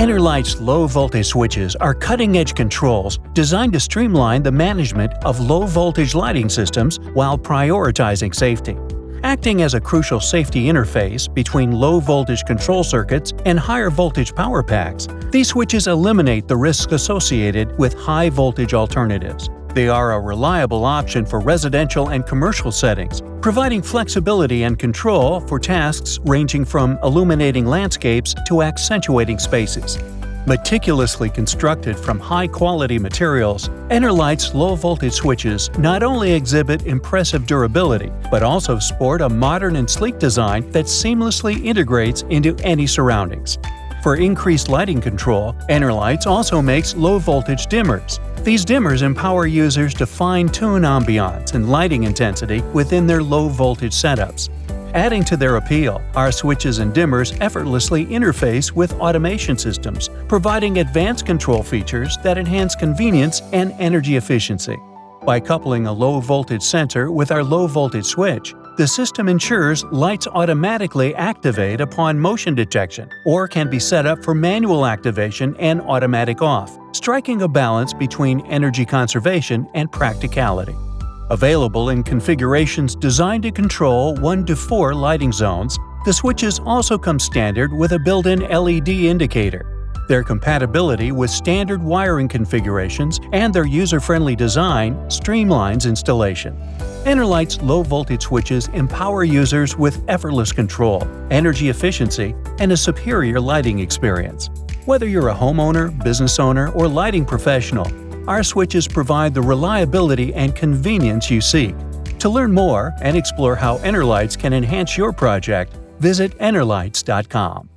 Enerlites Low Voltage Switches are cutting-edge controls designed to streamline the management of low-voltage lighting systems while prioritizing safety. Acting as a crucial safety interface between low-voltage control circuits and higher-voltage power packs, these switches eliminate the risks associated with high-voltage alternatives. They are a reliable option for residential and commercial settings, providing flexibility and control for tasks ranging from illuminating landscapes to accentuating spaces. Meticulously constructed from high-quality materials, Enerlites Low Voltage Switches not only exhibit impressive durability, but also sport a modern and sleek design that seamlessly integrates into any surroundings. For increased lighting control, Enerlites also makes low-voltage dimmers. These dimmers empower users to fine-tune ambiance and lighting intensity within their low-voltage setups. Adding to their appeal, our switches and dimmers effortlessly interface with automation systems, providing advanced control features that enhance convenience and energy efficiency. By coupling a low-voltage sensor with our low-voltage switch, the system ensures lights automatically activate upon motion detection or can be set up for manual activation and automatic off, striking a balance between energy conservation and practicality. Available in configurations designed to control 1 to 4 lighting zones, the switches also come standard with a built-in LED indicator. Their compatibility with standard wiring configurations and their user-friendly design streamlines installation. Enerlites Low Voltage Switches empower users with effortless control, energy efficiency, and a superior lighting experience. Whether you're a homeowner, business owner, or lighting professional, our switches provide the reliability and convenience you seek. To learn more and explore how Enerlites can enhance your project, visit Enerlites.com.